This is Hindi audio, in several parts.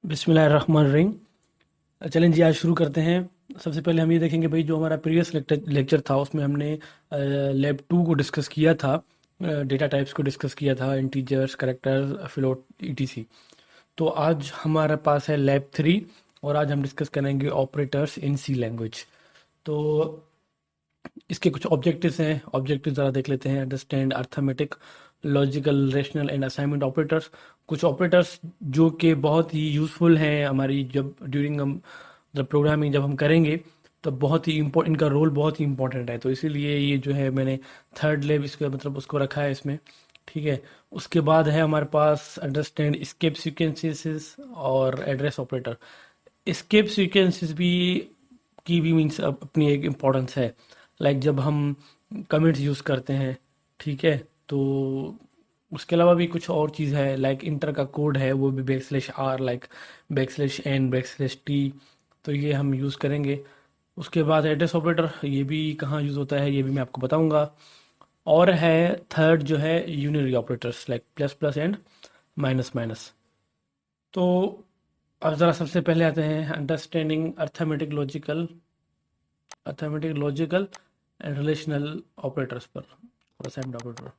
बिस्मिल्लाहिर्रहमानिर्रहीम। चलें जी, आज शुरू करते हैं। सबसे पहले हम ये देखेंगे भाई, जो हमारा प्रीवियस लेक्चर था उसमें हमने लैब टू को डिस्कस किया था। डेटा टाइप्स को डिस्कस किया था, इंटीजर्स, कैरेक्टर्स, फ्लोट, ईटीसी। तो आज हमारे पास है लैब थ्री, और आज हम डिस्कस करेंगे ऑपरेटर्स इन सी लैंग्वेज। तो इसके कुछ ऑब्जेक्टिव्स हैं। ऑब्जेक्टिव ज़रा देख लेते हैं। Understand arithmetic, logical, rational and assignment operators. कुछ ऑपरेटर्स जो कि बहुत ही यूज़फुल हैं हमारी, जब ड्यूरिंग हम जब प्रोग्रामिंग जब हम करेंगे, तब बहुत ही इम्पोर्टेंट, इनका रोल बहुत ही इंपॉर्टेंट है। तो इसीलिए ये जो है मैंने थर्ड लेव इसका मतलब उसको रखा है इसमें। ठीक है। उसके बाद है हमारे पास अंडरस्टैंड स्केप सीक्वेंसेस और एड्रेस ऑपरेटर। स्केप सीक्वेंसेस भी की भी मीन्स अपनी एक इम्पोर्टेंस है। लाइक जब हम कमेंट्स यूज़ करते हैं, ठीक है, तो उसके अलावा भी कुछ और चीज़ है। लाइक इंटर का कोड है वो भी /r, लाइक /n, /t। तो ये हम यूज़ करेंगे। उसके बाद एड्रेस ऑपरेटर, ये भी कहाँ यूज़ होता है ये भी मैं आपको बताऊंगा। और है थर्ड जो है unary operators, like plus plus and minus minus. तो अब ज़रा सबसे पहले आते हैं understanding arithmetic logical and relational operators पर, और असाइनमेंट ऑपरेटर।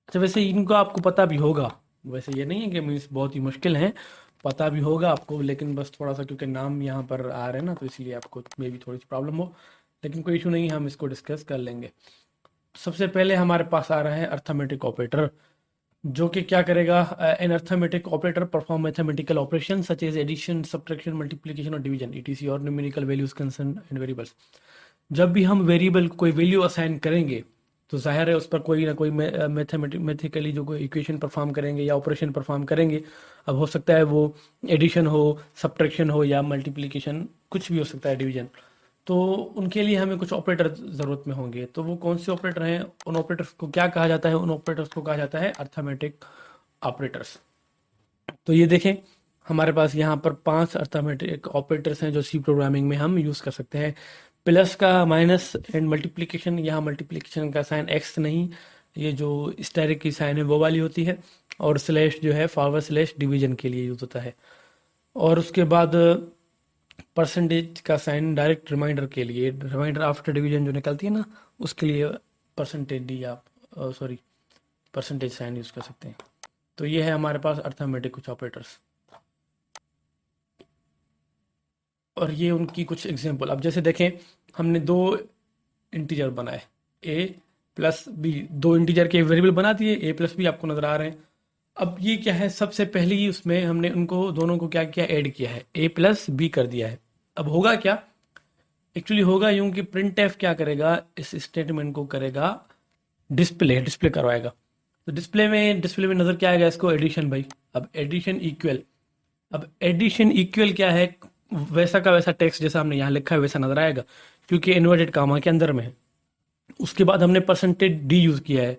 अच्छा, वैसे इनको आपको पता भी होगा। वैसे ये नहीं है कि मीन्स बहुत ही मुश्किल है, पता भी होगा आपको, लेकिन बस थोड़ा सा क्योंकि नाम यहाँ पर आ रहे हैं ना, तो इसलिए आपको मे भी थोड़ी सी प्रॉब्लम हो। लेकिन कोई इशू नहीं है, हम इसको डिस्कस कर लेंगे। सबसे पहले हमारे पास आ रहा है अर्थमेटिक ऑपरेटर, जो कि क्या करेगा। An arithmetic operator perform mathematical operation such as addition, subtraction, multiplication और डिवीजन, ईटीसी, और numerical values concern and variables. जब भी हम वेरिएबल कोई वैल्यू असाइन करेंगे, तो जाहिर है उस पर कोई ना कोई मैथमेटिकली जो कोई इक्वेशन परफॉर्म करेंगे या ऑपरेशन परफॉर्म करेंगे। अब हो सकता है वो एडिशन हो, सब्ट्रैक्शन हो, या मल्टीप्लिकेशन, कुछ भी हो सकता है, डिवीजन। तो उनके लिए हमें कुछ ऑपरेटर ज़रूरत में होंगे। तो वो कौन से ऑपरेटर हैं, उन ऑपरेटर्स को क्या कहा जाता है? उन ऑपरेटर्स को कहा जाता है अर्थमेटिक ऑपरेटर्स। तो ये देखें, हमारे पास यहाँ पर 5 अर्थमेटिक ऑपरेटर्स हैं जो सी प्रोग्रामिंग में हम यूज़ कर सकते हैं। प्लस का, माइनस एंड मल्टीप्लिकेशन। यहाँ मल्टीप्लिकेशन का साइन एक्स नहीं, ये जो स्टेरिक की साइन है वो वाली होती है। और स्लैश जो है फॉरवर्ड स्लैश डिवीजन के लिए यूज़ होता है। और उसके बाद परसेंटेज का साइन डायरेक्ट रिमाइंडर के लिए, रिमाइंडर आफ्टर डिवीजन जो निकलती है ना, उसके लिए परसेंटेज डी आप सॉरी परसेंटेज साइन यूज़ कर सकते हैं। तो ये है हमारे पास अर्थमेटिक कुछ ऑपरेटर्स, और ये उनकी कुछ एग्जांपल। अब जैसे देखें, हमने दो इंटीजर बनाए, ए प्लस बी, दो इंटीजर के वेरिएबल बना दिए, ए प्लस बी आपको नजर आ रहे हैं। अब ये क्या है, सबसे पहले ही उसमें हमने उनको दोनों को क्या किया, ऐड किया है, ए प्लस बी कर दिया है। अब होगा क्या, एक्चुअली होगा यूं कि प्रिंट एफ क्या करेगा, इस स्टेटमेंट को करेगा डिस्प्ले, डिस्प्ले करवाएगा। तो डिस्प्ले में नजर क्या आएगा इसको, एडिशन भाई। अब एडिशन इक्वल, अब एडिशन इक्वल क्या है, वैसा का वैसा टेक्स्ट जैसा हमने यहाँ लिखा है वैसा नजर आएगा, क्योंकि इन्वर्टेड कामा के अंदर में है। उसके बाद हमने परसेंटेज डी यूज किया है।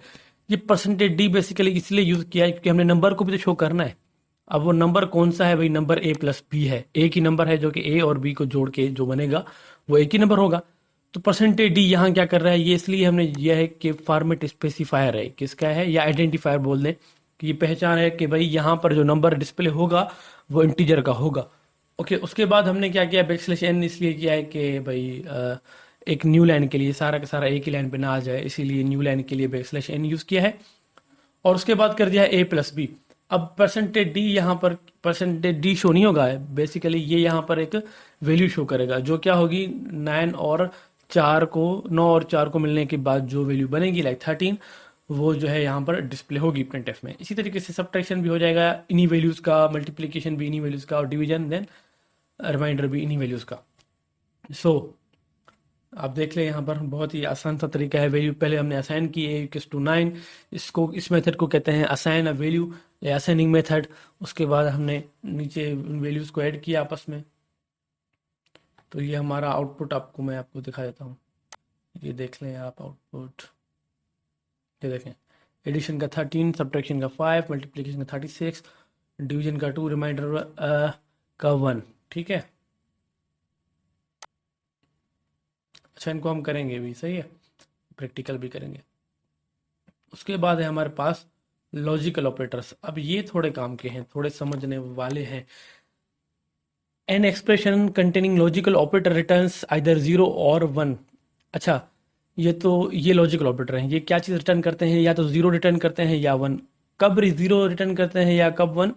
ये परसेंटेज डी बेसिकली इसलिए यूज किया है क्योंकि हमने नंबर को भी तो शो करना है। अब वो नंबर कौन सा है भाई, नंबर ए प्लस बी है, एक ही नंबर है, जो कि ए और बी को जोड़ के जो बनेगा वो एक ही नंबर होगा। तो परसेंटेज डी यहाँ क्या कर रहा है, ये इसलिए हमने यह है कि फॉर्मेट स्पेसिफायर है, किसका है, या आइडेंटिफायर बोल दें, कि ये पहचान है कि भाई यहाँ पर जो नंबर डिस्प्ले होगा वो इंटीजर का होगा। ओके, उसके बाद हमने क्या किया, बैकस्लैश एन इसलिए किया है कि भाई एक न्यू लाइन के लिए सारा का सारा एक ही लाइन पे ना आ जाए, इसीलिए न्यू लाइन के लिए बैकस्लैश एन यूज किया है। और उसके बाद कर दिया ए प्लस बी। अब परसेंटेज डी, यहाँ पर परसेंटेज डी शो नहीं होगा, बेसिकली ये यहाँ पर एक वैल्यू शो करेगा, जो क्या होगी, 9 और 4 को मिलने के बाद जो वैल्यू बनेगी, लाइक 13, वो जो है यहाँ पर डिस्प्ले होगी प्रिंट एफ में। इसी तरीके से सब्ट्रैक्शन भी हो जाएगा इन्हीं वैल्यूज का, मल्टीप्लीकेशन भी इन्हीं वैल्यूज का, और डिवीजन देन रिमाइंडर भी इन्हीं वैल्यूज का। सो आप देख लें, यहाँ पर बहुत ही आसान सा तरीका है। वैल्यू पहले हमने असाइन की, ए इक्वल्स टू 9, इसको, इस मेथड को कहते हैं असाइन अ वैल्यू या असाइनिंग मेथड। उसके बाद हमने नीचे वैल्यूज़ को ऐड किया आपस में। तो ये हमारा आउटपुट आपको मैं आपको दिखा देता हूँ। ये देख लें आप आउटपुट, ये देखें, एडिशन का 13, सब्ट्रैक्शन का 5, मल्टीप्लिकेशन का 36, डिवीजन का 2, रिमाइंडर का 1। ठीक है, अच्छा, इनको हम करेंगे भी, सही है, प्रैक्टिकल भी करेंगे। उसके बाद है हमारे पास लॉजिकल ऑपरेटर्स। अब ये थोड़े काम के हैं, थोड़े समझने वाले हैं। An expression containing logical operator returns either 0 और 1। अच्छा, ये लॉजिकल ऑपरेटर हैं, ये क्या चीज़ रिटर्न करते हैं, या तो 0 रिटर्न करते हैं या 1। कब 0 रिटर्न करते हैं या कब 1?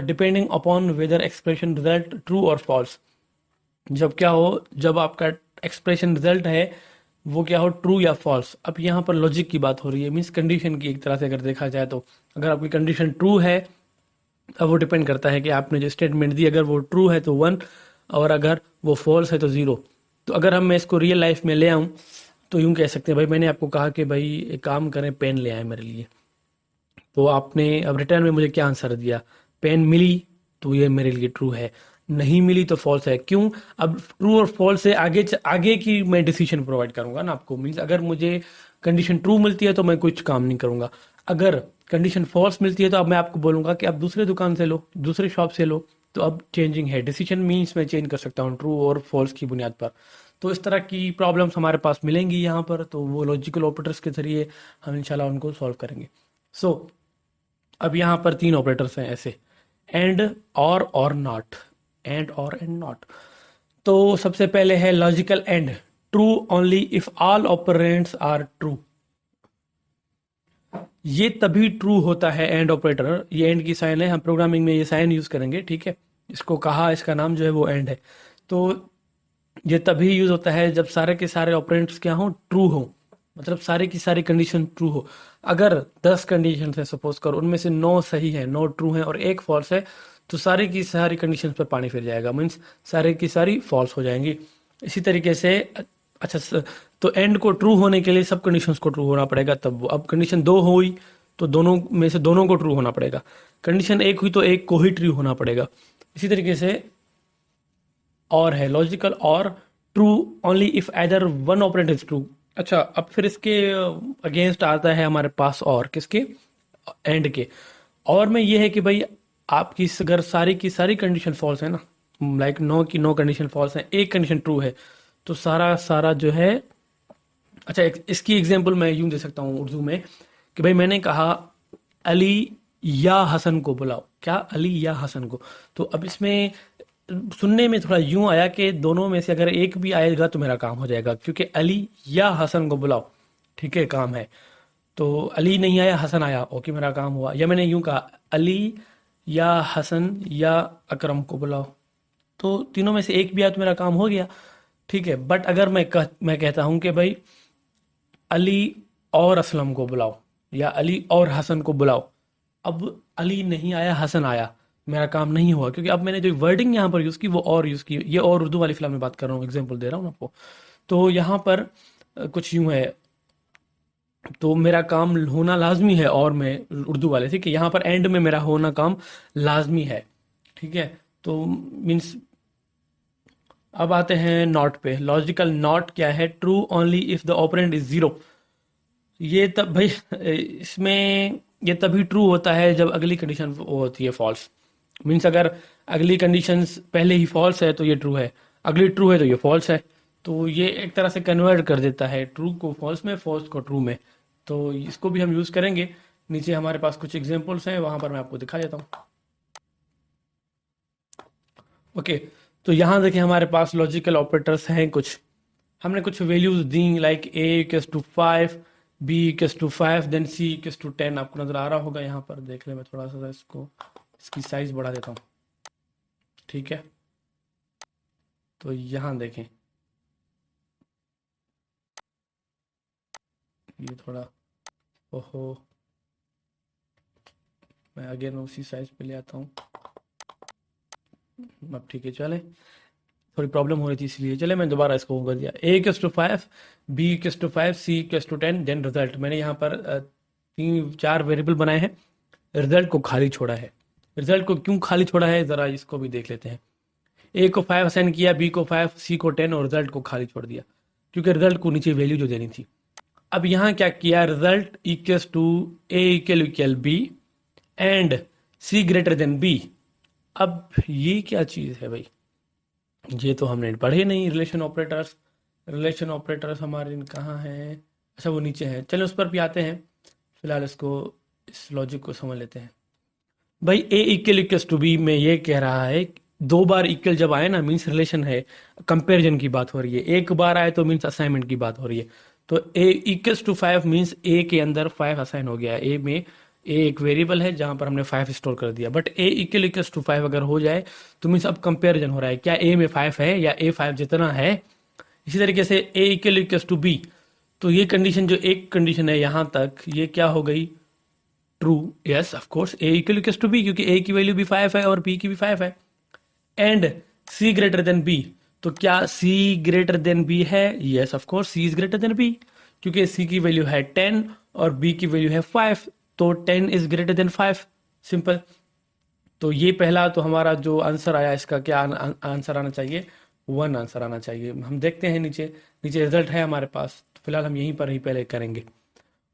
Depending upon weather expression result true और फॉल्स। जब क्या हो, जब आपका एक्सप्रेशन रिजल्ट है वो क्या हो, ट्रू या फॉल्स। अब यहाँ पर लॉजिक की बात हो रही है, मीन्स कंडीशन की एक तरह से अगर देखा जाए तो। अगर आपकी कंडीशन ट्रू है, अब वो डिपेंड करता है कि आपने जो स्टेटमेंट दी, अगर वो ट्रू है तो 1, और अगर वो फॉल्स है तो 0। तो अगर मैं इसको रियल लाइफ में ले आऊँ तो यूँ कह सकते हैं, भाई मैंने आपको कहा कि भाई एक काम करें, पेन ले आए मेरे लिए। तो आपने अब रिटर्न में मुझे क्या आंसर दिया, पेन मिली, तो ये मेरे लिए ट्रू है। नहीं मिली तो फॉल्स है। क्यों? अब ट्रू और फॉल्स से आगे की मैं डिसीजन प्रोवाइड करूंगा ना आपको। मीन्स अगर मुझे कंडीशन ट्रू मिलती है तो मैं कुछ काम नहीं करूंगा। अगर कंडीशन फॉल्स मिलती है तो अब मैं आपको बोलूंगा कि आप दूसरे दुकान से लो, दूसरे शॉप से लो। तो अब चेंजिंग है डिसीजन, मीन्स मैं चेंज कर सकता हूँ ट्रू और फॉल्स की बुनियाद पर। तो इस तरह की प्रॉब्लम्स हमारे पास मिलेंगी यहाँ पर, तो वो लॉजिकल ऑपरेटर्स के जरिए हम इंशाल्लाह उनको सॉल्व करेंगे। सो अब यहाँ पर 3 ऑपरेटर्स हैं ऐसे, एंड, और नॉट। एंड, और एंड नॉट। तो सबसे पहले है logical and, true only if all operands are true. ये तभी ट्रू होता है एंड ऑपरेटर। ये एंड की साइन है, हम प्रोग्रामिंग में ये साइन यूज करेंगे, ठीक है। इसको कहा, इसका नाम जो है वो एंड है। तो ये तभी यूज होता है जब सारे के सारे ऑपरेंड्स क्या हो, ट्रू हो। मतलब सारी की सारी कंडीशन ट्रू हो। अगर 10 कंडीशन है सपोज करो, उनमें से 9 सही है, 9 ट्रू है और एक फॉल्स है, तो सारी की सारी कंडीशन पर पानी फिर जाएगा, मीन्स सारी की सारी फॉल्स हो जाएंगी। इसी तरीके से अच्छा तो एंड को ट्रू होने के लिए सब कंडीशंस को ट्रू होना पड़ेगा, तब अब कंडीशन 2 हुई तो दोनों में से दोनों को ट्रू होना पड़ेगा। कंडीशन 1 हुई तो एक को ही ट्रू होना पड़ेगा। इसी तरीके से और है लॉजिकल और, true only if either one operand is true. अच्छा, अब फिर इसके अगेंस्ट आता है हमारे पास और, किसके, एंड के। और में ये है कि भाई आपकी अगर सारी की सारी कंडीशन फॉल्स है ना, लाइक 9 की 9 कंडीशन फॉल्स है, एक कंडीशन ट्रू है, तो सारा सारा जो है। अच्छा, इसकी एग्जांपल मैं यूं दे सकता हूँ उर्दू में कि भाई मैंने कहा अली या हसन को बुलाओ, क्या अली या हसन को। तो अब इसमें सुनने में थोड़ा यूं आया कि दोनों में से अगर एक भी आएगा तो मेरा काम हो जाएगा, क्योंकि अली या हसन को बुलाओ, ठीक है, काम है। तो अली नहीं आया, हसन आया, ओके मेरा काम हुआ। या मैंने यूं कहा अली या हसन या अकरम को बुलाओ, तो तीनों में से एक भी आया तो मेरा काम हो गया, ठीक है। बट अगर मैं कहता हूं कि भाई अली और असलम को बुलाओ या अली और हसन को बुलाओ, अब अली नहीं आया, हसन आया, मेरा काम नहीं हुआ, क्योंकि अब मैंने जो वर्डिंग यहाँ पर यूज़ की वो और यूज़ की। ये और उर्दू वाली फिल्म में बात कर रहा हूँ, एग्जांपल दे रहा हूँ आपको। तो यहाँ पर कुछ यूँ है, तो मेरा काम होना लाजमी है, और मैं उर्दू वाले से कि यहाँ पर एंड में मेरा होना काम लाजमी है, ठीक है। तो मीन्स अब आते हैं नॉट पे। लॉजिकल नॉट क्या है, true only if the operand is 0। ये तब भाई इसमें ये तभी ट्रू होता है जब अगली कंडीशन वो होती है फॉल्स। मीन्स अगर अगली कंडीशन पहले ही फॉल्स है तो ये ट्रू है, अगली ट्रू है तो ये फॉल्स है। तो ये एक तरह से कन्वर्ट कर देता है ट्रू को फॉल्स में, फॉल्स को ट्रू में। तो इसको भी हम यूज़ करेंगे। नीचे हमारे पास कुछ एग्जांपल्स हैं, वहां पर मैं आपको दिखा देता हूँ। ओके, तो यहाँ देखिए हमारे पास लॉजिकल ऑपरेटर्स हैं कुछ। हमने कुछ वैल्यूज दी, like A equals to 5, B equals to 5, then C equals to 10। आपको नजर आ रहा होगा यहाँ पर, देख ले, मैं थोड़ा सा इसको, इसकी साइज बढ़ा देता हूँ, ठीक है। तो यहाँ देखें, ये थोड़ा, ओहो, मैं अगेन उसी साइज पे ले आता हूँ। अब ठीक है, चले, थोड़ी प्रॉब्लम हो रही थी इसलिए, चले मैं दोबारा इसको कर दिया। A equals to 5, B equals to 5, C equals to 10, then result. मैंने यहाँ पर 3-4 वेरिएबल बनाए हैं, रिजल्ट को खाली छोड़ा है। रिजल्ट को क्यों खाली छोड़ा है, जरा इसको भी देख लेते हैं। ए को 5 असाइन किया, बी को 5, सी को 10 और रिजल्ट को खाली छोड़ दिया, क्योंकि रिजल्ट को नीचे वैल्यू जो देनी थी। अब यहाँ क्या किया, result equals to A equal B and C greater than B. अब ये क्या चीज़ है भाई, ये तो हमने पढ़े नहीं। रिलेशन ऑपरेटर्स, रिलेशन ऑपरेटर्स हमारे कहाँ हैं, अच्छा वो नीचे हैं, चलो उस पर भी आते हैं। फिलहाल इसको, इस लॉजिक को समझ लेते हैं। भाई ए इक्वल टू बी में ये कह रहा है, दो बार इक्वल जब आए ना मीन्स रिलेशन है, कंपैरिजन की बात हो रही है। एक बार आए तो मीन्स असाइनमेंट की बात हो रही है। तो ए इक्वल्स टू 5 मीन्स ए के अंदर 5 असाइन हो गया। ए में ए एक वेरिएबल है जहां पर हमने 5 स्टोर कर दिया। बट ए इक्वल्स टू 5 अगर हो जाए तो मीन्स अब कंपैरिजन हो रहा है, क्या ए में 5 है या ए 5 जितना है। इसी तरीके से ए इक्वल्स टू बी, तो ये कंडीशन जो एक कंडीशन है यहां तक, ये क्या हो गई, true. Yes of course A equals to B, क्योंकि ए की वैल्यू भी 5 है और बी की भी 5 है। And C greater than B, तो क्या सी ग्रेटर देन बी है? Yes of course C is greater than B, क्योंकि सी की वैल्यू है 10 और बी की वैल्यू है 5, तो 10 इज ग्रेटर देन 5। सिंपल। तो ये पहला तो हमारा जो आंसर आया, इसका क्या आंसर आना चाहिए? 1 आंसर आना चाहिए। हम देखते हैं नीचे, नीचे रिजल्ट है हमारे पास, तो फिलहाल हम यहीं पर ही पहले करेंगे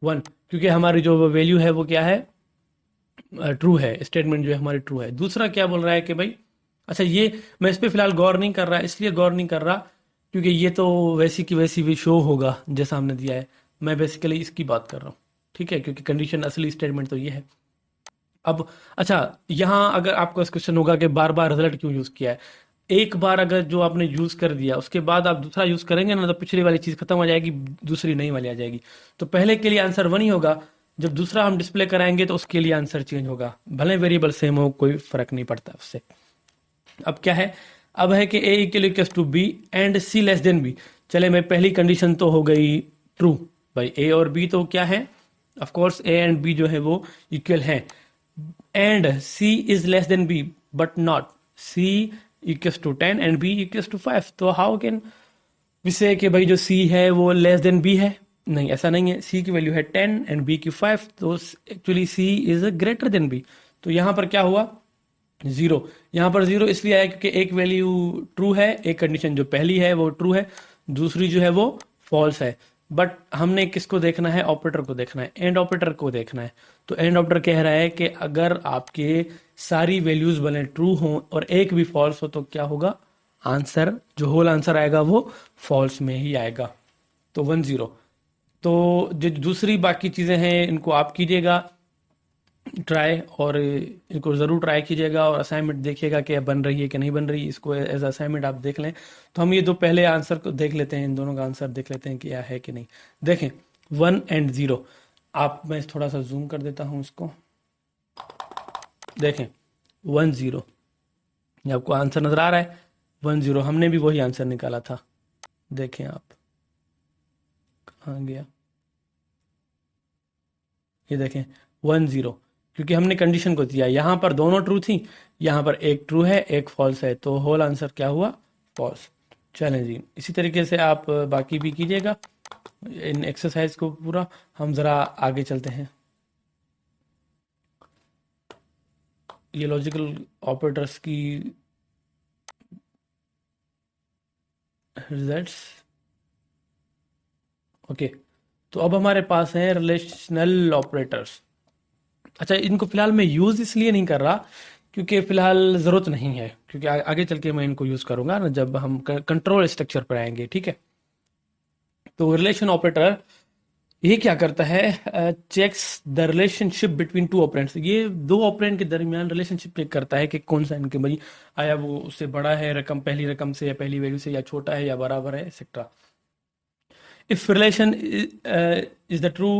1, क्योंकि हमारी जो वैल्यू है वो क्या है, ट्रू है। स्टेटमेंट जो है हमारी ट्रू है। दूसरा क्या बोल रहा है कि भाई, अच्छा ये मैं इस पे फिलहाल गौर नहीं कर रहा, इसलिए गौर नहीं कर रहा क्योंकि ये तो वैसी की वैसी भी शो होगा जैसा हमने दिया है। मैं बेसिकली इसकी बात कर रहा हूँ, ठीक है, क्योंकि कंडीशन असली स्टेटमेंट तो ये है। अब अच्छा, यहाँ अगर आपको इस क्वेश्चन होगा कि बार बार रिजल्ट क्यों यूज किया है। एक बार अगर जो आपने यूज कर दिया उसके बाद आप दूसरा यूज करेंगे ना, तो पिछली वाली चीज खत्म हो जाएगी, दूसरी नई वाली आ जाएगी। तो पहले के लिए आंसर 1 ही होगा, जब दूसरा हम डिस्प्ले कराएंगे तो उसके लिए आंसर चेंज होगा, भले वेरिएबल सेम हो, कोई फर्क नहीं पड़ता उससे। अब क्या है, अब है कि A equals to B and C less than B. चले, मैं पहली कंडीशन तो हो गई ट्रू, भाई ए और बी तो क्या है, of course A and B जो है वो इक्वल हैं। And C is less than B but not C equals to 10 and B equals to 5। तो हाउ कैन वी से कि भाई जो सी है वो लेस देन बी है? नहीं, ऐसा नहीं है। सी की वैल्यू है 10 एंड बी की 5, तो actually C is greater than B. तो यहां पर क्या हुआ, 0। यहां पर 0 इसलिए आया क्योंकि एक वैल्यू ट्रू है, एक कंडीशन जो पहली है वो ट्रू है, दूसरी जो है वो फॉल्स है। बट हमने किसको देखना है, ऑपरेटर को देखना है, एंड ऑपरेटर को देखना है। तो एंड ऑपरेटर कह रहा है कि अगर आपके सारी वैल्यूज बने ट्रू हो और एक भी फॉल्स हो तो क्या होगा, आंसर जो होल आंसर आएगा वो फॉल्स में ही आएगा। तो 1-0। तो जो दूसरी बाकी चीजें हैं इनको आप कीजिएगा ट्राई, और इनको ज़रूर ट्राई कीजिएगा और असाइनमेंट देखिएगा कि बन रही है कि नहीं बन रही। इसको एज असाइनमेंट आप देख लें। तो हम ये दो पहले आंसर को देख लेते हैं, इन दोनों का आंसर देख लेते हैं कि क्या है कि नहीं। देखें 1 एंड 0, आप मैं थोड़ा सा जूम कर देता हूँ इसको, देखें 1-0, ये आपको आंसर नजर आ रहा है 1-0, हमने भी वही आंसर निकाला था। देखें आप, कहाँ गया, ये देखें 1-0, क्योंकि हमने कंडीशन को दिया, यहां पर दोनों ट्रू थी, यहां पर एक ट्रू है एक फॉल्स है, तो होल आंसर क्या हुआ, फॉल्स। चलें जी, इसी तरीके से आप बाकी भी कीजिएगा इन एक्सरसाइज को पूरा। हम ज़रा आगे चलते हैं। ये लॉजिकल ऑपरेटर्स की रिजल्ट्स, ओके। तो अब हमारे पास है रिलेशनल ऑपरेटर्स। अच्छा, इनको फिलहाल मैं यूज़ इसलिए नहीं कर रहा क्योंकि फिलहाल ज़रूरत नहीं है, क्योंकि आगे चल के मैं इनको यूज़ करूंगा ना जब हम कंट्रोल स्ट्रक्चर पर आएंगे, ठीक है। तो रिलेशन ऑपरेटर ये क्या करता है, checks the relationship between two operands. ये दो ऑपरेंट के दरमियान रिलेशनशिप चेक करता है कि कौन सा इनके भाई आया वो उससे बड़ा है रकम, पहली रकम से या पहली वैल्यू से, या छोटा है या बराबर है, etcetera. If relation is the true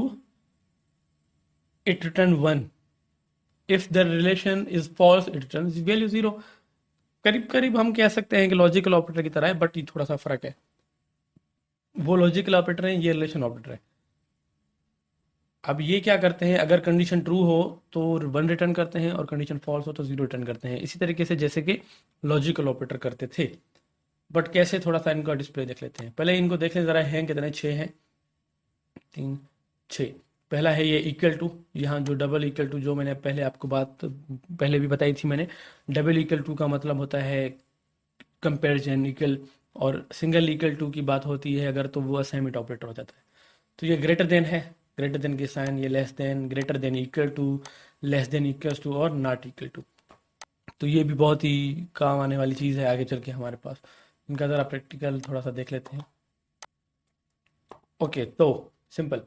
it return 1, if the relation is false it return value 0। करीब करीब हम कह सकते हैं कि लॉजिकल ऑपरेटर की तरह है, बट ये थोड़ा सा फर्क है। वो लॉजिकल ऑपरेटर है, ये रिलेशन ऑपरेटर है। अब ये क्या करते हैं, अगर कंडीशन ट्रू हो तो 1 रिटर्न करते हैं और कंडीशन फॉल्स हो तो 0 रिटर्न करते हैं, इसी तरीके से जैसे कि लॉजिकल ऑपरेटर करते थे। बट कैसे, थोड़ा सा इनका डिस्प्ले देख लेते हैं। पहले इनको देख लें जरा, हैं कितने, 6 हैं, 3 6। पहला है ये इक्वल टू, यहाँ जो डबल इक्वल टू, जो मैंने पहले आपको बात पहले भी बताई थी मैंने, डबल इक्वल टू का मतलब होता है कंपेरिजन इक्वल, और सिंगल इक्वल टू की बात होती है अगर तो वो असाइनमेंट ऑपरेटर हो जाता है। तो ये ग्रेटर देन है, ग्रेटर देन के साइन, ये less than, greater than equal to, less than equal to और नॉट इक्वल टू। तो ये भी बहुत ही काम आने वाली चीज़ है आगे चल के हमारे पास। इनका ज़रा प्रैक्टिकल थोड़ा सा देख लेते हैं। ओके, तो simple,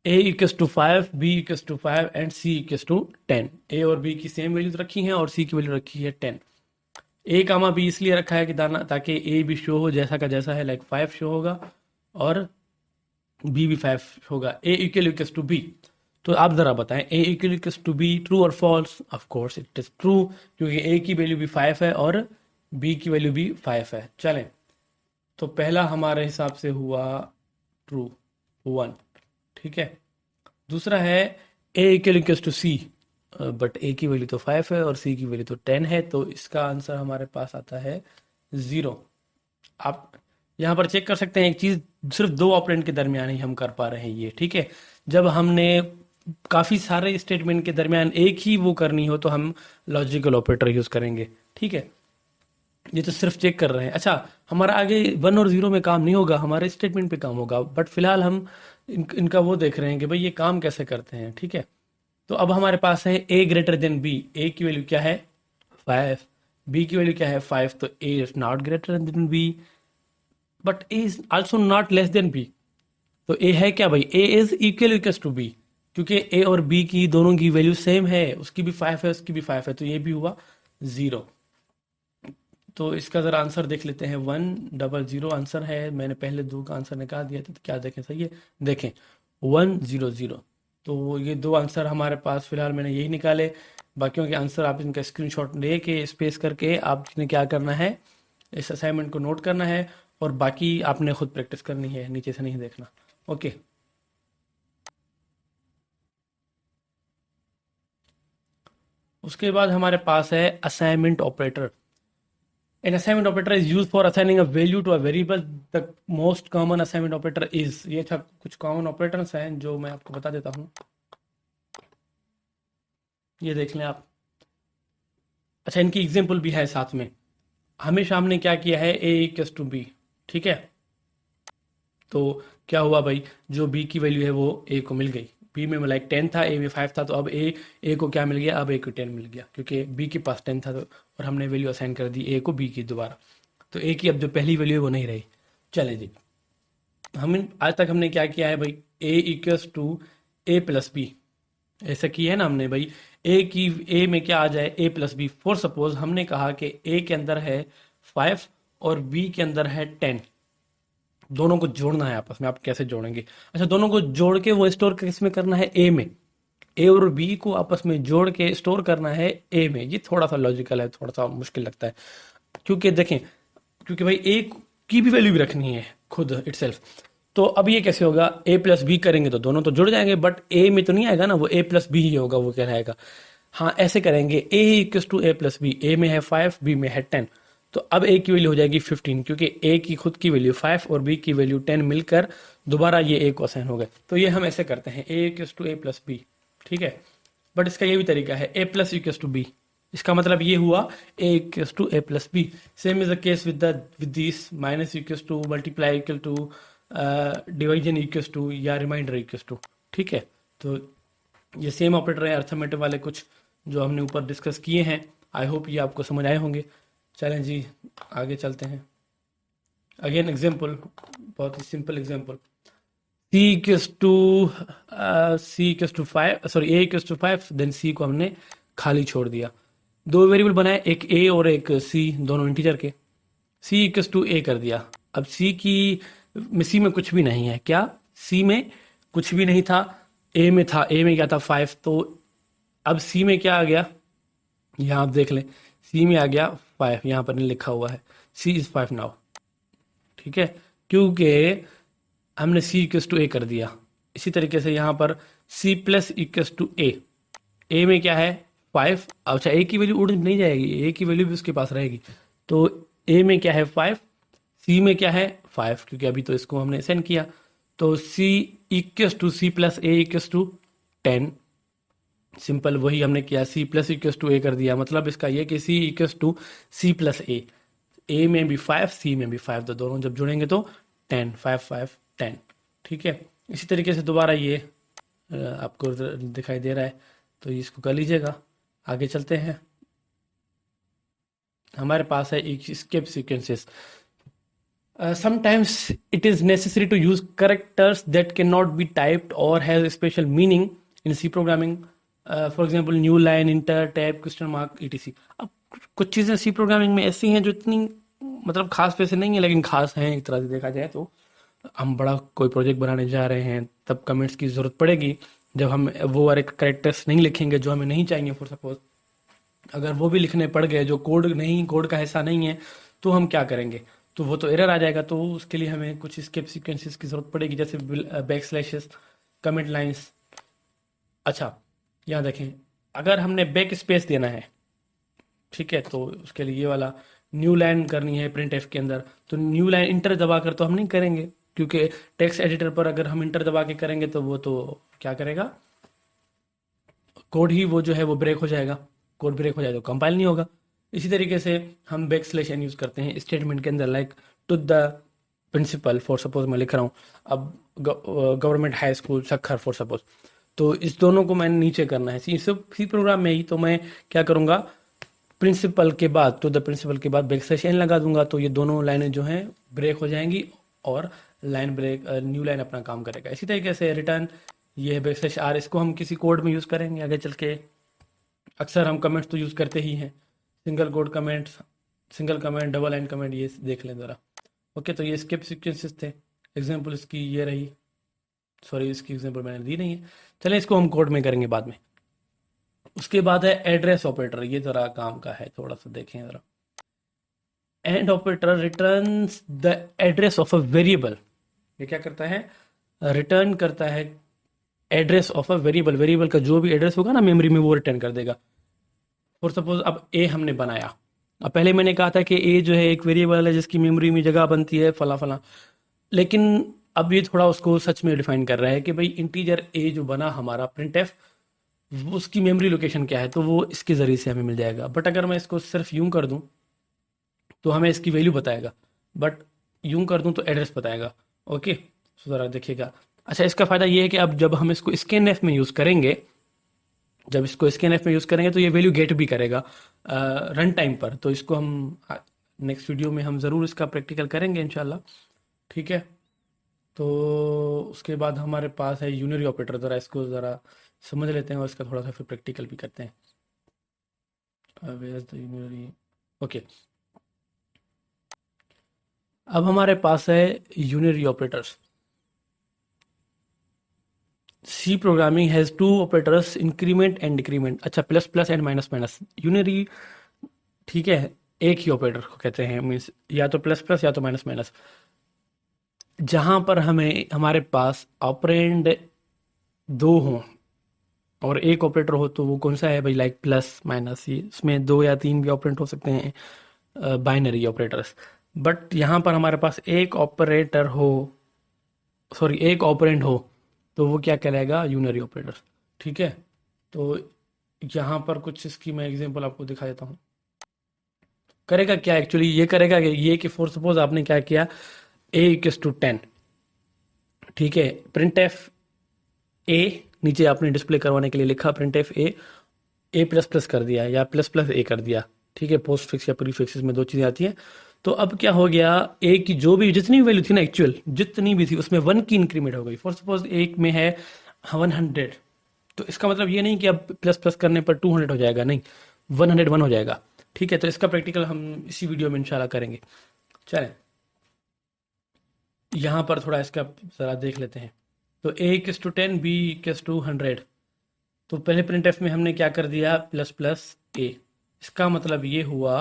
a equals to 5, b equals to 5 and c equals to 10। A और b की सेम वैल्यूज रखी हैं और c की वैल्यू रखी है 10। ए कामा बी इसलिए रखा है कि दाना ताकि ए भी शो हो जैसा का जैसा है, लाइक 5 शो होगा और बी भी 5 होगा। A equal equals to B. तो आप ज़रा बताएं, A equal equals to B true और false? Of course it is true, क्योंकि ए की वैल्यू भी 5 है और बी की वैल्यू भी 5 है। चलें, तो पहला हमारे हिसाब से हुआ ट्रू 1, ठीक है। दूसरा है A equal equals to C, but A की वैल्यू तो 5 है और सी की वैल्यू तो 10 है, तो इसका आंसर हमारे पास आता है 0। आप यहाँ पर चेक कर सकते हैं एक चीज़, सिर्फ दो ऑपरेंड के दरमियान ही हम कर पा रहे हैं ये, ठीक है। जब हमने काफ़ी सारे स्टेटमेंट के दरमियान एक ही वो करनी हो तो हम लॉजिकल ऑपरेटर यूज़ करेंगे, ठीक है। ये तो सिर्फ चेक कर रहे हैं। अच्छा, हमारा आगे 1 और 0 में काम नहीं होगा, हमारे स्टेटमेंट पे काम होगा, बट फिलहाल हम इनका वो देख रहे हैं कि भाई ये काम कैसे करते हैं, ठीक है। तो अब हमारे पास है ए ग्रेटर देन बी। ए की वैल्यू क्या है? 5। बी की वैल्यू क्या है? 5। तो A is not greater than B, but A is also not less than B. तो ए है क्या भाई? A is equal equals to B, क्योंकि ए और बी की दोनों की वैल्यू सेम है, उसकी भी 5 है, उसकी भी 5 है, तो ये भी हुआ 0। तो इसका ज़रा आंसर देख लेते हैं। 100 आंसर है, मैंने पहले 2 का आंसर निकाल दिया था, तो क्या देखें सही है? देखें 100। तो ये 2 आंसर हमारे पास फिलहाल मैंने यही निकाले। बाकियों के आंसर आप इनका स्क्रीनशॉट ले के स्पेस करके आपने क्या करना है, इस असाइनमेंट को नोट करना है और बाकी आपने खुद प्रैक्टिस करनी है, नीचे से नहीं देखना। ओके, उसके बाद हमारे पास है assignment operator. An assignment operator is used for assigning a value to a variable. The most common assignment operator is, ये था कुछ कॉमन ऑपरेटर्स हैं जो मैं आपको बता देता हूँ, ये देख लें आप। अच्छा, इनकी एग्जाम्पल भी है साथ में। हमेशा हमने क्या किया है, ए इक्वल्स टू बी, ठीक है। तो क्या हुआ भाई, जो बी की वैल्यू है वो ए को मिल गई। बी में लाइक 10 था, ए में 5 था, तो अब ए को क्या मिल गया? अब ए को 10 मिल गया, क्योंकि बी के पास 10 था तो, और हमने वैल्यू असाइन कर दी ए को बी की दोबारा। तो ए की अब जो पहली वैल्यू है वो नहीं रही। चले जी, हम आज तक हमने क्या किया है भाई, A equals to A plus B, ऐसा किया है ना हमने भाई। ए में क्या आ जाए? ए प्लस बी। फॉर सपोज हमने कहा कि ए के अंदर है 5 और बी के अंदर है 10, दोनों को जोड़ना है आपस में। आप कैसे जोड़ेंगे? अच्छा, दोनों को जोड़ के वो स्टोर किस में करना है? ए में। ए और बी को आपस में जोड़ के स्टोर करना है ए में। ये थोड़ा सा लॉजिकल है, थोड़ा सा मुश्किल लगता है, क्योंकि देखें, क्योंकि भाई ए की भी वैल्यू भी रखनी है खुद इटसेल्फ। तो अब ये कैसे होगा? ए प्लस बी करेंगे तो दोनों तो जुड़ जाएंगे, बट ए में तो नहीं आएगा ना, वो ए प्लस बी ही होगा, वो क्या रहेगा। हाँ, ऐसे करेंगे, A equals to A plus B. A में है 5, बी में है 10, तो अब ए की वैल्यू हो जाएगी 15, क्योंकि ए की खुद की वैल्यू 5 और बी की वैल्यू 10 मिलकर दोबारा ये ए को असाइन हो गए। तो ये हम ऐसे करते हैं, A equals to A plus B, ठीक है। बट इसका ये भी तरीका है, A plus equals to B. इसका मतलब ये हुआ A equals to A plus B. Same is the case with this, minus equals to, multiply equal to, division equals to, या रिमाइंडर इक्वल्स टू, ठीक है। तो ये सेम ऑपरेटर है अर्थमेटिक वाले कुछ जो हमने ऊपर डिस्कस किए हैं। आई होप ये आपको समझ आए होंगे। चलें जी, आगे चलते हैं। अगेन एग्जाम्पल, बहुत ही simple example. C equals to 5, sorry A equals to 5, then C को हमने खाली छोड़ दिया। दो वेरिएबल बनाए, एक ए और एक सी, दोनों इंटीजर के। सी इक्वल्स टू ए कर दिया। अब सी में कुछ भी नहीं है। क्या? सी में कुछ भी नहीं था, ए में था। ए में क्या था? 5। तो अब सी में क्या आ गया? यहाँ आप देख लें, सी में आ गया 5, यहाँ पर नहीं लिखा हुआ है, सी इज 5 नाउ, ठीक है, क्योंकि हमने सी इक्वल्स टू ए कर दिया। इसी तरीके से यहाँ पर सी प्लस इक्वल्स टू ए में क्या है? 5। अच्छा, ए की वैल्यू उड़ नहीं जाएगी, ए की वैल्यू भी उसके पास रहेगी। तो ए में क्या है? 5, सी में क्या है? 5, क्योंकि अभी तो इसको हमने सेंड किया। तो C equals to C plus A equals to 10। Simple वही हमने किया, C plus equals to A कर दिया। मतलब इसका ये कि C equals to C plus A में भी 5, सी में भी 5, तो दोनों जब जुड़ेंगे तो 10, 5 5 10, ठीक है। इसी तरीके से दोबारा ये आपको दिखाई दे रहा है, तो इसको कर लीजिएगा। आगे चलते हैं। हमारे पास है escape sequences. Sometimes it is necessary to use characters that cannot be typed or has a special meaning in C programming. For example, new line, inter, tab, question mark, etc. अब कुछ चीज़ें सी प्रोग्रामिंग में ऐसी हैं जो इतनी मतलब खास वैसे नहीं है, लेकिन खास हैं एक तरह से देखा जाए तो। हम बड़ा कोई प्रोजेक्ट बनाने जा रहे हैं तब कमेंट्स की ज़रूरत पड़ेगी, जब हम वो वाले कैरेक्टर्स नहीं लिखेंगे जो हमें नहीं चाहिए फॉर सपोज। अगर वो भी लिखने पड़ गए जो कोड का हिस्सा नहीं है, तो हम क्या करेंगे? तो वो तो एरर आ जाएगा। तो उसके लिए हमें कुछ स्केप सीक्वेंसेस की ज़रूरत पड़ेगी, जैसे बैक स्लैशेस, कमेंट लाइंस। अच्छा, यहाँ देखें, अगर हमने बैक स्पेस देना है, ठीक है, तो उसके लिए ये वाला न्यू लाइन करनी है प्रिंट एफ के अंदर। तो न्यू लाइन इंटर दबा कर तो हम नहीं करेंगे, क्योंकि टेक्स्ट एडिटर पर अगर हम इंटर दबा के करेंगे तो वो तो क्या करेगा, कोड ही वो जो है वो ब्रेक हो जाएगा। कोड ब्रेक हो जाए तो कंपाइल नहीं होगा। इसी तरीके से हम बैक स्लैश एन यूज़ करते हैं स्टेटमेंट के अंदर, like to the principal for suppose मैं लिख रहा हूँ अब government high school Sakhar for suppose. तो इस दोनों को मैंने नीचे करना है सी प्रोग्राम में ही। तो मैं क्या करूँगा, प्रिंसिपल के बाद टू द प्रिंसिपल के बाद बैक स्लैश एन लगा दूंगा, तो ये दोनों लाइनें जो हैं ब्रेक हो जाएंगी और लाइन ब्रेक न्यू लाइन अपना काम करेगा। इसी तरीके से रिटर्न, ये है बैक स्लैश आर, इसको हम किसी कोड में यूज़ करेंगे आगे चल के। अक्सर हम कमेंट्स तो यूज़ करते ही हैं, single code comments, single comment, double line comment, ये देख लें ज़रा। ओके, तो ये स्किप सीक्वेंसेस थे। एग्जांपल इसकी ये रही, सॉरी इसकी एग्जांपल मैंने दी नहीं है, चलें इसको हम कोड में करेंगे बाद में। उसके बाद है एड्रेस ऑपरेटर, ये ज़रा काम का है, थोड़ा सा देखें ज़रा। And operator returns the address of a variable. ये क्या करता है, रिटर्न करता है address of a variable. Variable का जो भी एड्रेस होगा ना मेमोरी में, वो रिटर्न कर देगा। फॉर सपोज अब ए हमने बनाया, अब पहले मैंने कहा था कि ए जो है एक वेरिएबल है जिसकी मेमोरी में जगह बनती है फला फला, लेकिन अब ये थोड़ा उसको सच में डिफाइन कर रहा है कि भाई इंटीजर ए जो बना हमारा प्रिंट एफ, उसकी मेमोरी लोकेशन क्या है, तो वो इसके ज़रिए से हमें मिल जाएगा। बट अगर मैं इसको सिर्फ यूं कर दूं तो हमें इसकी वैल्यू बताएगा, बट यूं कर दूं तो एड्रेस बताएगा। ओके, तो ज़रा देखिएगा। अच्छा, इसका फ़ायदा ये है कि अब जब हम इसको स्कैनएफ में यूज़ करेंगे, जब इसको स्कैनएफ में यूज़ करेंगे तो ये वैल्यू गेट भी करेगा रन टाइम पर। तो इसको हम नेक्स्ट वीडियो में हम ज़रूर इसका प्रैक्टिकल करेंगे इंशाल्लाह, ठीक है। तो उसके बाद हमारे पास है यूनरी ऑपरेटर, ज़रा इसको ज़रा समझ लेते हैं और इसका थोड़ा सा फिर प्रैक्टिकल भी करते हैं। यूनरी, ओके, अब हमारे पास है unary operators. C programming has two operators, increment and decrement. अच्छा, plus plus and minus minus. Unary, ठीक है, एक ही ऑपरेटर को कहते हैं, मीन्स या तो प्लस प्लस या तो माइनस माइनस। जहां पर हमें हमारे पास ऑपरेंड दो हों और एक ऑपरेटर हो, तो वो कौन सा है भाई, लाइक प्लस माइनस, ये इसमें दो या तीन भी ऑपरेंड हो सकते हैं, बाइनरी ऑपरेटर्स। बट यहाँ पर हमारे पास एक ऑपरेटर हो, सॉरी एक ऑपरेंड हो, तो वो क्या कहलाएगा, यूनरी ऑपरेटर, ठीक है। तो यहाँ पर कुछ इसकी मैं एग्जांपल आपको दिखा देता हूँ। करेगा क्या एक्चुअली, ये करेगा कि ये कि फॉर सपोज आपने क्या किया, ए इक्वस टू 10, ठीक है, प्रिंट एफ ए, नीचे आपने डिस्प्ले करवाने के लिए लिखा print F A plus plus कर दिया या प्लस प्लस ए कर दिया, ठीक है। पोस्ट फिक्स या प्री फिक्स में दो चीज़ें आती हैं। तो अब क्या हो गया, ए की जो भी जितनी वैल्यू थी ना, एक्चुअल जितनी भी थी, उसमें 1 की इंक्रीमेंट हो गई। फॉर सपोज एक में है 100, तो इसका मतलब ये नहीं कि अब प्लस प्लस करने पर 200 हो जाएगा, नहीं, 101 हो जाएगा, ठीक है। तो इसका प्रैक्टिकल हम इसी वीडियो में इंशाल्लाह करेंगे। चलें, यहाँ पर थोड़ा इसका ज़रा देख लेते हैं। तो A equals to 10, B equals to 100। तो पहले प्रिंट एफ में हमने क्या कर दिया, प्लस प्लस ए। इसका मतलब ये हुआ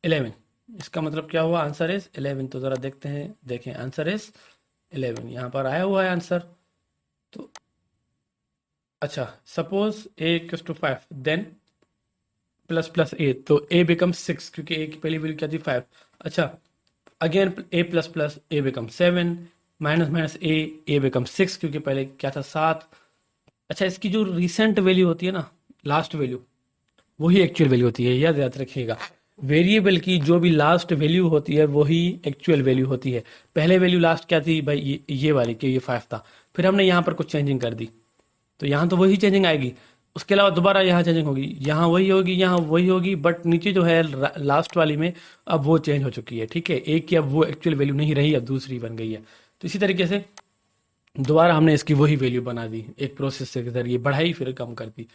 11। इसका मतलब क्या हुआ, आंसर इज 11। तो ज़रा देखते हैं, देखें, आंसर इज 11, यहाँ पर आया हुआ है आंसर। तो अच्छा, suppose A equals to 5, then plus plus A, तो ए बिकम 6, क्योंकि ए की पहली वैल्यू क्या थी, 5। अच्छा, अगेन ए प्लस प्लस ए बिकम 7, माइनस माइनस ए बिकम 6, क्योंकि पहले क्या था, 7। अच्छा, इसकी जो रिसेंट वैल्यू होती है ना, लास्ट वैल्यू, वही एक्चुअल वैल्यू होती है, याद रखिएगा। वेरिएबल की जो भी लास्ट वैल्यू होती है वही एक्चुअल वैल्यू होती है। पहले वैल्यू लास्ट क्या थी भाई, ये वाली, कि ये 5 था, फिर हमने यहाँ पर कुछ चेंजिंग कर दी, तो यहाँ तो वही चेंजिंग आएगी। उसके अलावा दोबारा यहाँ चेंजिंग होगी, यहाँ वही होगी, यहाँ वही होगी, बट नीचे जो है लास्ट वाली में अब वो चेंज हो चुकी है, ठीक है। एक की अब वो एक्चुअल वैल्यू नहीं रही, अब दूसरी बन गई है। तो इसी तरीके से दोबारा हमने इसकी वही वैल्यू बना दी, एक प्रोसेस के जरिए बढ़ाई फिर कम कर दी।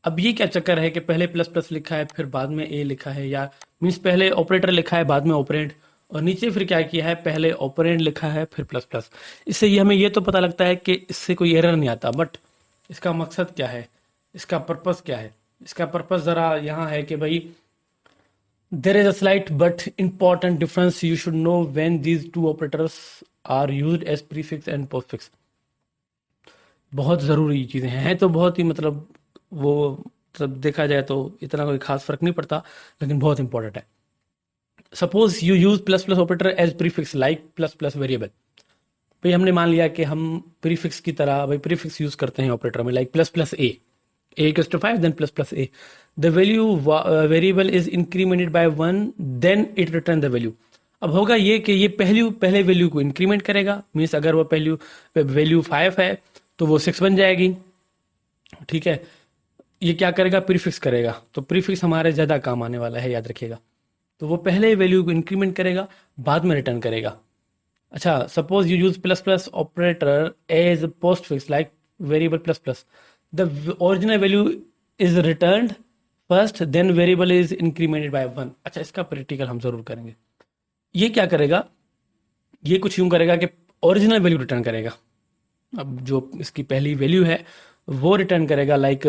अब ये क्या चक्कर है कि पहले प्लस प्लस लिखा है फिर बाद में ए लिखा है, या मीन्स पहले ऑपरेटर लिखा है बाद में ऑपरेंड, और नीचे फिर क्या किया है, पहले ऑपरेंड लिखा है फिर प्लस प्लस। इससे ये हमें ये तो पता लगता है कि इससे कोई एरर नहीं आता, बट इसका मकसद क्या है, इसका पर्पस क्या है? इसका पर्पस ज़रा यहाँ है कि भाई there is a slight but important difference you should know when these two operators are used as prefix and postfix। बहुत ज़रूरी चीज़ें हैं तो बहुत ही मतलब वो मतलब देखा जाए तो इतना कोई खास फर्क नहीं पड़ता, लेकिन बहुत इंपॉर्टेंट है। Suppose you use plus plus operator as prefix like plus plus variable. भाई हमने मान लिया कि हम प्रीफिक्स की तरह भाई प्रीफिक्स यूज करते हैं ऑपरेटर में, like plus plus A equals to 5 then plus plus a, the value variable is incremented by 1 then it return the value। अब होगा ये कि ये पहले वैल्यू को इंक्रीमेंट करेगा, मीन्स अगर वो वैल्यू 5 है तो वो 6 बन जाएगी, ठीक है। ये क्या करेगा, प्रीफिक्स करेगा, तो प्रीफिक्स हमारे ज़्यादा काम आने वाला है, याद रखिएगा। तो वो पहले वैल्यू को इंक्रीमेंट करेगा, बाद में रिटर्न करेगा। अच्छा, suppose you use plus plus operator as postfix like variable plus plus, the original value is returned first then variable is incremented by 1। अच्छा, इसका प्रैक्टिकल हम जरूर करेंगे। ये क्या करेगा, ये कुछ यूं करेगा कि ओरिजिनल वैल्यू रिटर्न करेगा। अब जो इसकी पहली वैल्यू है वो रिटर्न करेगा, लाइक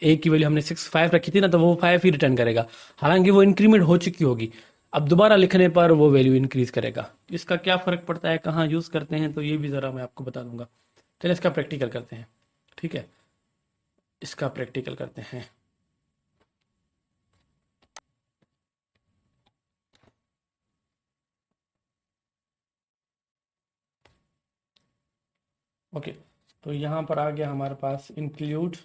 ए की वैल्यू हमने 5 रखी थी ना, तो वो 5 ही रिटर्न करेगा, हालांकि वो इंक्रीमेंट हो चुकी होगी। अब दोबारा लिखने पर वो वैल्यू इंक्रीज करेगा। इसका क्या फ़र्क पड़ता है, कहाँ यूज़ करते हैं, तो ये भी ज़रा मैं आपको बता दूंगा। चलिए इसका प्रैक्टिकल करते हैं, ठीक है। इसका प्रैक्टिकल करते हैं। ओके, तो यहाँ पर आ गया हमारे पास इंक्लूड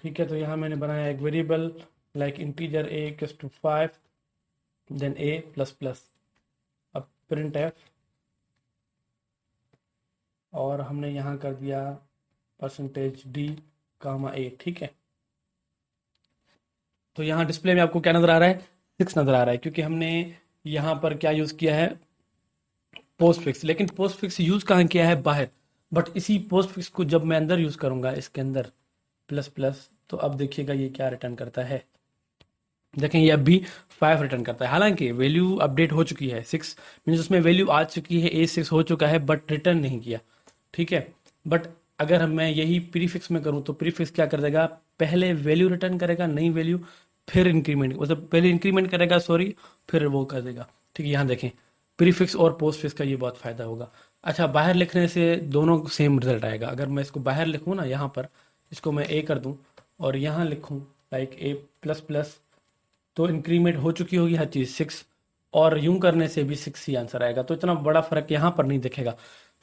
ठीक है। तो यहाँ मैंने बनाया एक variable like integer A equals to 5 then A plus plus. अब प्रिंट एफ, और हमने यहाँ कर दिया %d कामा ए, ठीक है। तो यहाँ डिस्प्ले में आपको क्या नज़र आ रहा है, 6 नज़र आ रहा है, क्योंकि हमने यहाँ पर क्या यूज़ किया है, पोस्ट फिक्स। लेकिन पोस्ट फिक्स यूज़ कहाँ किया है, बाहर। बट इसी पोस्ट फिक्स को जब मैं अंदर यूज़ करूँगा, इसके अंदर प्लस प्लस, तो अब देखिएगा ये क्या रिटर्न करता है। देखें ये अब भी 5 रिटर्न करता है, हालांकि वैल्यू अपडेट हो चुकी है 6, मीन्स उसमें वैल्यू आ चुकी है, A6 हो चुका है, बट रिटर्न नहीं किया, ठीक है। बट अगर मैं यही प्रीफिक्स में करूँ तो प्रीफिक्स क्या कर देगा, पहले वैल्यू रिटर्न करेगा, नई वैल्यू, फिर इंक्रीमेंट, मतलब पहले इंक्रीमेंट करेगा, सॉरी, फिर वो कर देगा, ठीक है। यहाँ देखें प्रीफिक्स और पोस्ट फिक्स का ये बहुत फ़ायदा होगा। अच्छा, बाहर लिखने से दोनों सेम रिजल्ट आएगा। अगर मैं इसको बाहर लिखूँ ना, यहाँ पर इसको मैं ए कर दूँ और यहाँ लिखूँ लाइक ए प्लस प्लस, तो इंक्रीमेंट हो चुकी होगी हर चीज़ 6, और यूं करने से भी 6 ही आंसर आएगा। तो इतना बड़ा फ़र्क यहाँ पर नहीं दिखेगा,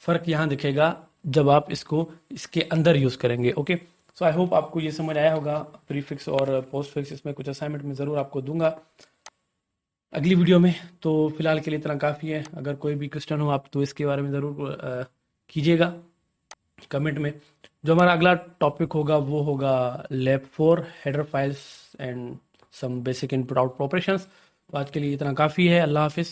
फ़र्क यहाँ दिखेगा जब आप इसको इसके अंदर यूज़ करेंगे। ओके, सो आई होप आपको ये समझ आया होगा प्रीफिक्स और पोस्ट फिक्स। इसमें कुछ असाइनमेंट में ज़रूर आपको दूंगा अगली वीडियो में। तो फिलहाल के लिए इतना काफ़ी है। अगर कोई भी क्वेश्चन हो आप तो इसके बारे में ज़रूर कीजिएगा कमेंट में। जो हमारा अगला टॉपिक होगा वो होगा lab 4 header files and some basic input output operations. तो आज के लिए इतना काफ़ी है। अल्लाह हाफिज़।